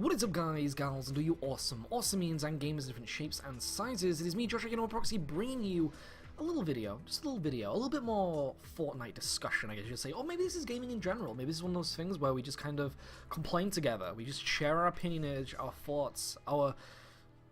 What is up, guys, gals, and all you awesome means and gamers in different shapes and sizes. It is me, Josh, Proxy, bringing you a little video, just a little bit more Fortnite discussion, I guess you should say. Or maybe this is gaming in general. Maybe this is one of those things where we just kind of complain together. We just share our opinionage, our thoughts, our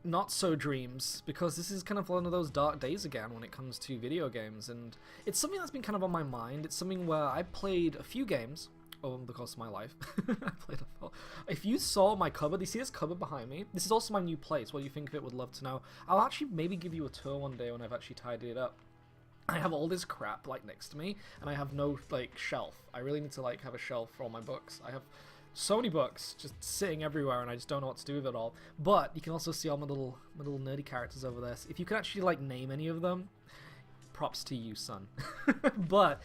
not-so dreams, because this is kind of one of those dark days again when it comes to video games, and it's something that's been kind of on my mind. It's something where I played a few games over the course of my life. I played a If you saw my cupboard, you see this cupboard behind me? This is also my new place. What do you think of it? Would love to know. I'll actually maybe give you a tour one day when I've actually tidied it up. I have all this crap like next to me, and I have no like shelf. I really need to like have a shelf for all my books. I have so many books just sitting everywhere, and I just don't know what to do with it all. But you can also see all my little nerdy characters over there. So if you could actually like name any of them, props to you, son. But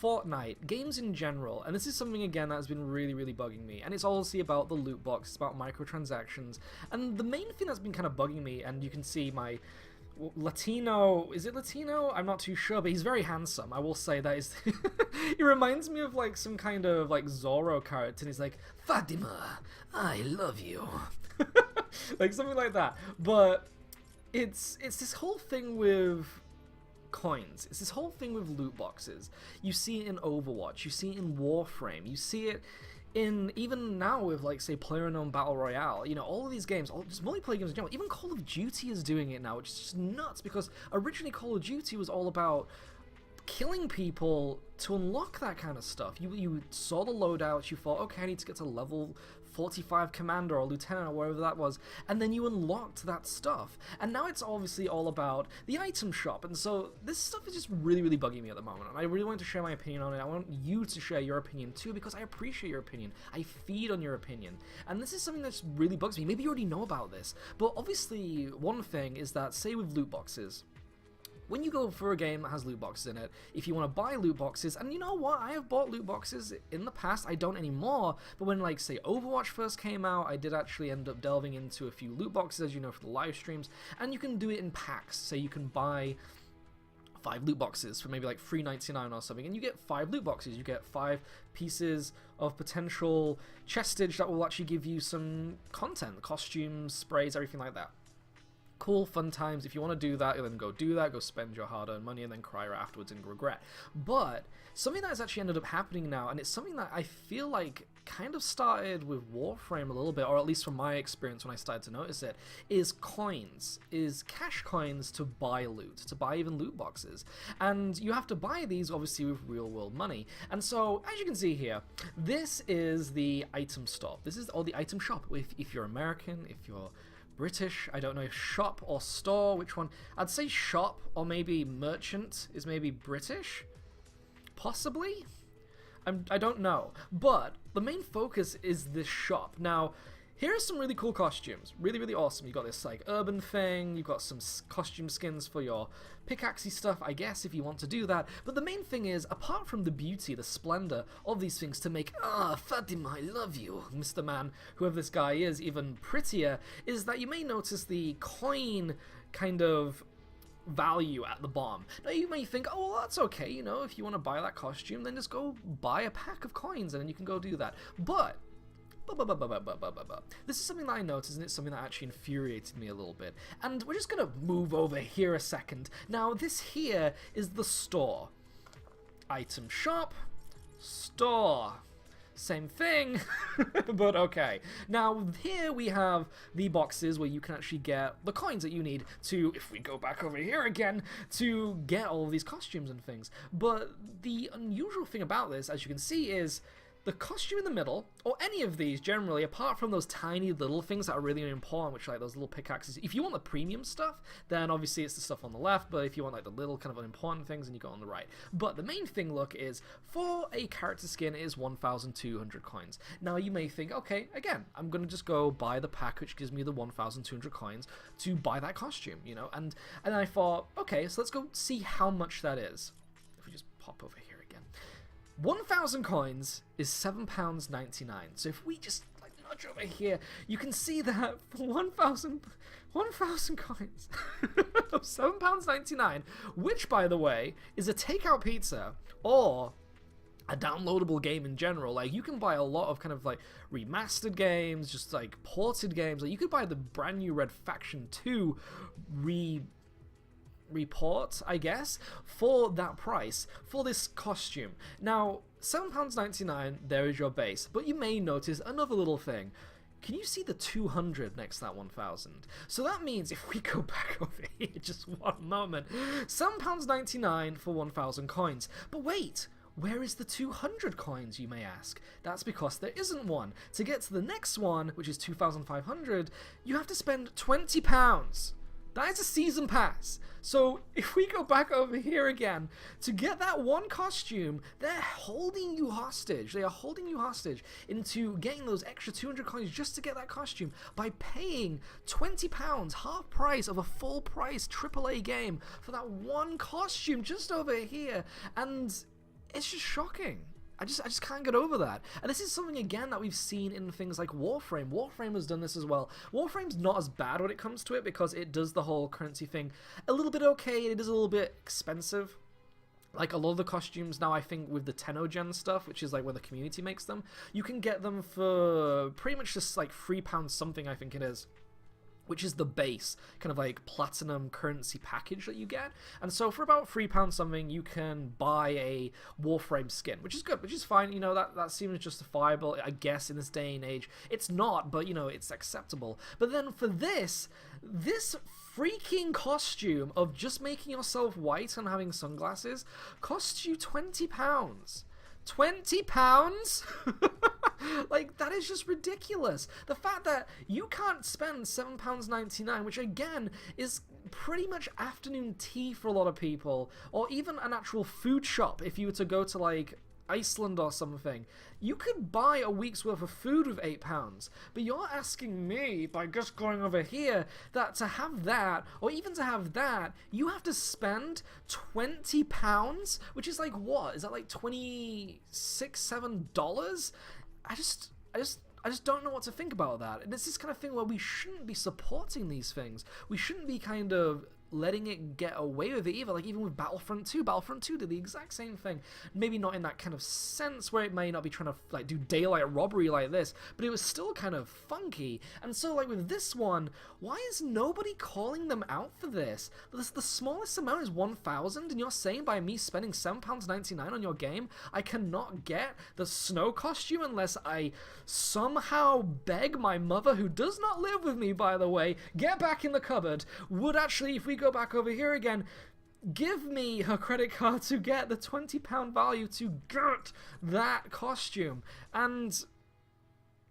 Fortnite, games in general, and this is something again that has been really bugging me, and it's obviously about the loot box, it's about microtransactions, and the main thing that's been kind of bugging me, and you can see my Latino, is it Latino? I'm not too sure, but he's very handsome, I will say that is. He reminds me of like some kind of like Zorro character, and he's like, Fatima, I love you. Like something like that. But it's this whole thing with coins. It's this whole thing with loot boxes. You see it in Overwatch, you see it in Warframe, you see it in even now with like say PlayerUnknown Battle Royale. You know, all of these games, just multiplayer games in general. Even Call of Duty is doing it now, which is just nuts, because originally Call of Duty was all about killing people to unlock that kind of stuff. You saw the loadouts, you thought, okay, I need to get to level 45 commander or lieutenant or whatever that was, and then you unlocked that stuff. And now it's obviously all about the item shop, and so this stuff is just really bugging me at the moment, and I really want to share my opinion on it. I want you to share your opinion too, because I appreciate your opinion. I feed on your opinion, and this is something that really bugs me. Maybe you already know about this, but obviously one thing is that, say with loot boxes, when you go for a game that has loot boxes in it, if you want to buy loot boxes, and you know what, I have bought loot boxes in the past, I don't anymore, but when like say Overwatch first came out, I did actually end up delving into a few loot boxes, as you know, for the live streams, and you can do it in packs. So you can buy 5 loot boxes for maybe like $3.99 or something, and you get 5 loot boxes. You get 5 pieces of potential chestage that will actually give you some content, costumes, sprays, everything like that. Cool, fun times. If you want to do that, then go do that, go spend your hard-earned money, and then cry afterwards in regret. But something that has actually ended up happening now, and it's something that I feel like kind of started with Warframe a little bit, or at least from my experience when I started to notice it, is coins, is cash coins to buy loot, to buy even loot boxes. And you have to buy these obviously with real-world money. And so, as you can see here, this is the item store. This is all the item shop. If you're American, if you're British, I don't know if shop or store, which one? I'd say shop, or maybe merchant is maybe British? Possibly? I don't know. But the main focus is this shop. Now, here are some really cool costumes. Really awesome. You got this like urban thing, you've got some costume skins for your pickaxey stuff, I guess, if you want to do that. But the main thing is, apart from the beauty, the splendor of these things to make, Fatima, I love you, Mr. Man, whoever this guy is, even prettier, is that you may notice the coin kind of value at the bottom. Now you may think, oh well, that's okay, you know, if you want to buy that costume, then just go buy a pack of coins and then you can go do that. But this is something that I noticed, and it's something that actually infuriated me a little bit. And we're just gonna move over here a second. Now this here is the store. Item shop, store. Same thing, but okay. Now here we have the boxes where you can actually get the coins that you need to, if we go back over here again, to get all of these costumes and things. But the unusual thing about this, as you can see, is the costume in the middle, or any of these generally, apart from those tiny little things that are really important, which are like those little pickaxes. If you want the premium stuff, then obviously it's the stuff on the left, but if you want like the little kind of unimportant things, then you go on the right. But the main thing, look, is for a character skin is 1,200 coins. Now you may think, okay, again, I'm gonna just go buy the pack which gives me the 1,200 coins to buy that costume, you know, and I thought, okay, so let's go see how much that is. If we just pop over here again. 1,000 coins is £7.99. So if we just like nudge over here, you can see that for 1,000 coins of £7.99, which by the way is a takeout pizza or a downloadable game in general. Like, you can buy a lot of kind of like remastered games, just like ported games. Like, you could buy the brand new Red Faction 2 report, I guess, for that price, for this costume. Now, £7.99, there is your base, but you may notice another little thing. Can you see the 200 next to that 1,000? So that means if we go back over here just one moment, £7.99 for 1,000 coins. But wait, where is the 200 coins, you may ask? That's because there isn't one. To get to the next one, which is 2,500, you have to spend £20. That is a season pass. So if we go back over here again, to get that one costume, they're holding you hostage. They are holding you hostage into getting those extra 200 coins just to get that costume by paying £20, half price of a full price AAA game for that one costume just over here. And it's just shocking. I just can't get over that. And this is something, again, that we've seen in things like Warframe. Warframe has done this as well. Warframe's not as bad when it comes to it because it does the whole currency thing a little bit okay. It is a little bit expensive. Like, a lot of the costumes now, I think, with the Tenogen stuff, which is like where the community makes them, you can get them for pretty much just like £3 something, I think it is, which is the base kind of like platinum currency package that you get. And so for about £3 something, you can buy a Warframe skin, which is good, which is fine. You know, that seems justifiable, I guess, in this day and age. It's not, but, you know, it's acceptable. But then for this freaking costume of just making yourself white and having sunglasses costs you £20. £20? Like, that is just ridiculous. The fact that you can't spend £7.99, which again is pretty much afternoon tea for a lot of people, or even an actual food shop if you were to go to like Iceland or something. You could buy a week's worth of food with £8, but you're asking me, by just going over here, that to have that, or even to have that, you have to spend £20, which is like, what? Is that like $26, $7? I just don't know what to think about that. And it's this kind of thing where we shouldn't be supporting these things. We shouldn't be kind of letting it get away with it either. Like, even with Battlefront 2, Battlefront 2 did the exact same thing. Maybe not in that kind of sense where it may not be trying to like do daylight robbery like this, but it was still kind of funky. And so like with this one, why is nobody calling them out for this? The smallest amount is 1,000, and you're saying by me spending £7.99 on your game, I cannot get the snow costume unless I somehow beg my mother, who does not live with me, by the way, get back in the cupboard, would actually, if we go back over here again, give me her credit card to get the £20 value to get that costume. And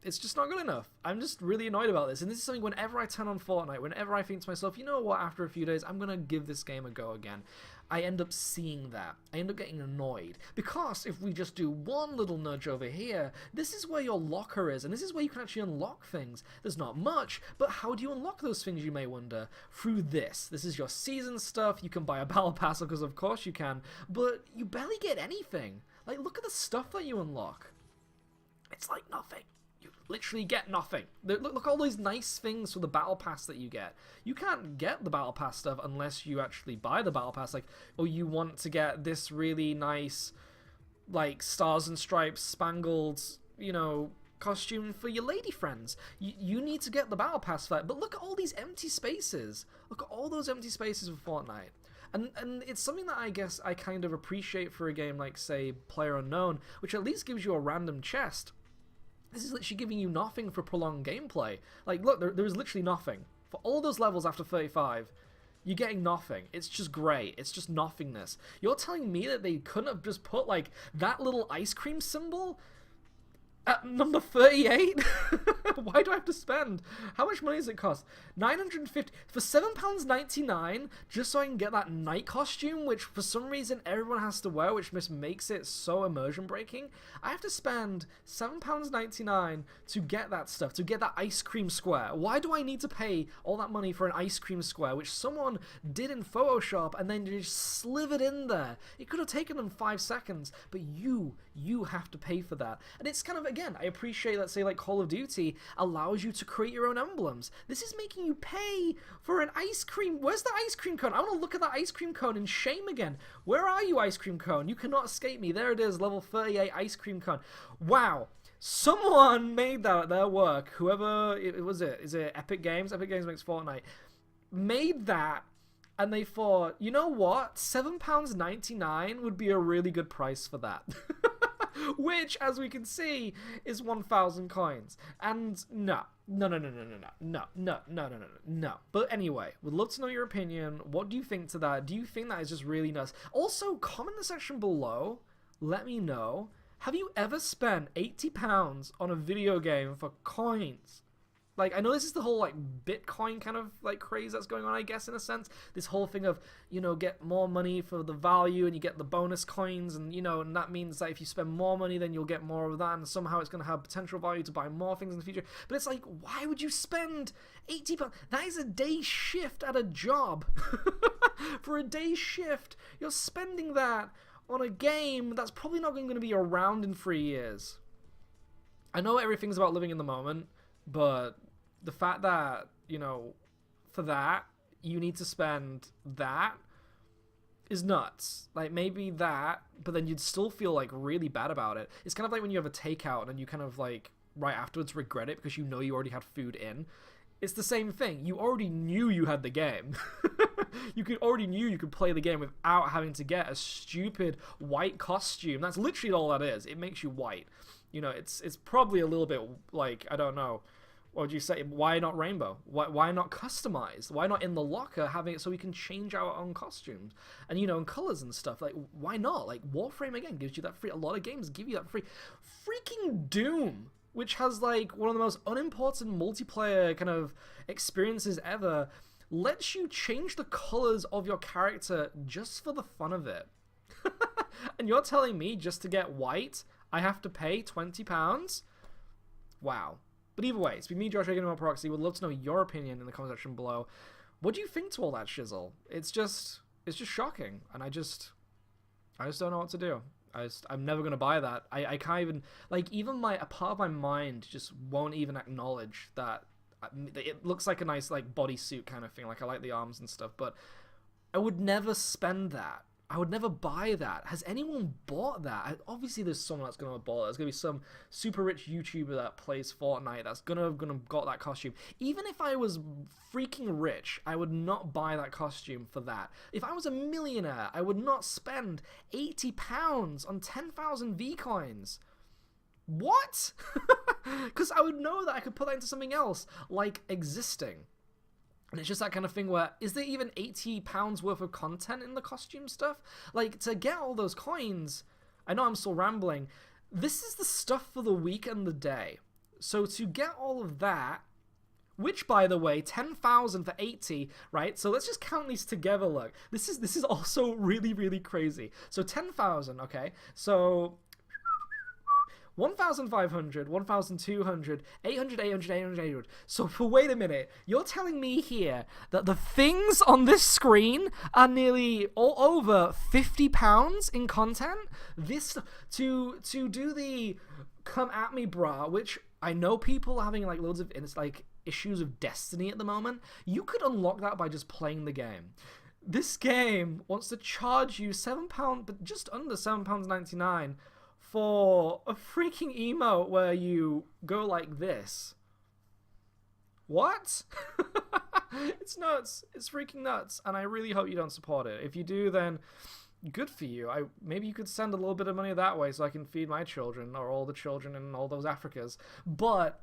it's just not good enough. I'm just really annoyed about this. And this is something, whenever I turn on Fortnite, whenever I think to myself, you know what, after a few days, I'm going to give this game a go again, I end up seeing that. I end up getting annoyed. Because if we just do one little nudge over here, this is where your locker is, and this is where you can actually unlock things. There's not much, but how do you unlock those things, you may wonder? Through this. This is your season stuff. You can buy a battle pass, because of course you can, but you barely get anything. Like, look at the stuff that you unlock. It's like nothing. You literally get nothing. Look all these nice things for the battle pass that you get. You can't get the battle pass stuff unless you actually buy the battle pass. Like, oh, you want to get this really nice, like, stars and stripes spangled, you know, costume for your lady friends. You need to get the battle pass for that. But look at all these empty spaces. Look at all those empty spaces with Fortnite. And it's something that I guess I kind of appreciate for a game like, say, PlayerUnknown, which at least gives you a random chest. This is literally giving you nothing for prolonged gameplay. Like, look, there is literally nothing. For all those levels after 35, you're getting nothing. It's just great. It's just nothingness. You're telling me that they couldn't have just put, like, that little ice cream symbol at number 38? Why do I have to spend? How much money does it cost? $950 for £7.99 just so I can get that night costume, which for some reason everyone has to wear, which just makes it so immersion breaking. I have to spend £7.99 to get that stuff, to get that ice cream square. Why do I need to pay all that money for an ice cream square, which someone did in Photoshop and then just slivered in there? It could have taken them 5 seconds, but you have to pay for that. And it's kind of, again, again, I appreciate, let's say, like Call of Duty allows you to create your own emblems. This is making you pay for an ice cream. Where's the ice cream cone? I want to look at that ice cream cone in shame again. Where are you, ice cream cone? You cannot escape me. There it is, level 38 ice cream cone. Wow. Someone made that at their work. Whoever it was, is it Epic Games? Epic Games makes Fortnite. Made that, and they thought, you know what? £7.99 would be a really good price for that. Which, as we can see, is 1,000 coins. And no. But anyway, would love to know your opinion. What do you think to that? Do you think that is just really nuts? Also, comment in the section below. Let me know. Have you ever spent £80 on a video game for coins? Like, I know this is the whole, like, Bitcoin kind of, like, craze that's going on, I guess, in a sense. This whole thing of, you know, get more money for the value and you get the bonus coins and, you know, and that means that if you spend more money, then you'll get more of that and somehow it's going to have potential value to buy more things in the future. But it's like, why would you spend £80? That is a day's shift at a job. For a day's shift, you're spending that on a game that's probably not going to be around in 3 years. I know everything's about living in the moment, but the fact that, you know, for that, you need to spend that is nuts. Like, maybe that, but then you'd still feel, like, really bad about it. It's kind of like when you have a takeout and you kind of, like, right afterwards regret it because you know you already had food in. It's the same thing. You already knew you had the game. You already knew you could play the game without having to get a stupid white costume. That's literally all that is. It makes you white. You know, it's probably a little bit, like, I don't know. What would you say? Why not rainbow? Why not customized? Why not in the locker having it so we can change our own costumes? And, you know, and colors and stuff. Like, why not? Like, Warframe, again, gives you that free. A lot of games give you that free. Freaking Doom, which has, like, one of the most unimportant multiplayer kind of experiences ever, lets you change the colors of your character just for the fun of it. And you're telling me just to get white, I have to pay £20? Wow. But either way, it's been me, Josh, again on Proxy. Would love to know your opinion in the comment section below. What do you think to all that shizzle? It's just shocking, and I just don't know what to do. I'm never gonna buy that. I can't even, like, even a part of my mind just won't even acknowledge that. It looks like a nice, like, bodysuit kind of thing. Like, I like the arms and stuff, but I would never spend that. I would never buy that. Has anyone bought that? Obviously, there's someone that's gonna have bought it. There's gonna be some super rich YouTuber that plays Fortnite that's gonna have got that costume. Even if I was freaking rich, I would not buy that costume for that. If I was a millionaire, I would not spend £80 on 10,000 V Coins. What? Because I would know that I could put that into something else, like existing. And it's just that kind of thing where, is there even £80 worth of content in the costume stuff? Like, to get all those coins, I know I'm still rambling, this is the stuff for the week and the day. So to get all of that, which, by the way, 10,000 for 80, right? So let's just count these together, look. This is also really, really crazy. So 10,000, okay? So 1,500, 1,200, 800, 800, 800, 800. So, wait a minute. You're telling me here that the things on this screen are nearly all over £50 in content? This, to do the come at me bra, which I know people are having, like, loads of, it's like, issues of Destiny at the moment. You could unlock that by just playing the game. This game wants to charge you £7, but just under £7.99 for a freaking emote where you go like this. What? It's nuts. It's freaking nuts. And I really hope you don't support it. If you do, then good for you. Maybe you could send a little bit of money that way so I can feed my children or all the children in all those Africas. But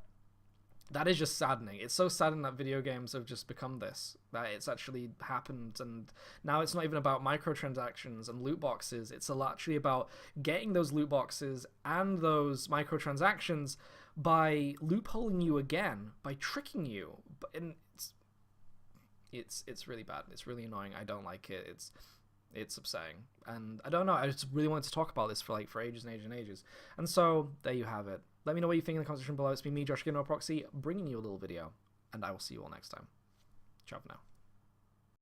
that is just saddening. It's so saddening that video games have just become this, that it's actually happened, and now it's not even about microtransactions and loot boxes. It's actually about getting those loot boxes and those microtransactions by loopholing you again, by tricking you. And it's really bad. It's really annoying. I don't like it. It's upsetting, and I don't know. I just really wanted to talk about this for ages and ages and ages. And so there you have it. Let me know what you think in the comment section below. It's been me, Josh, Proxy, bringing you a little video, and I will see you all next time. Ciao for now.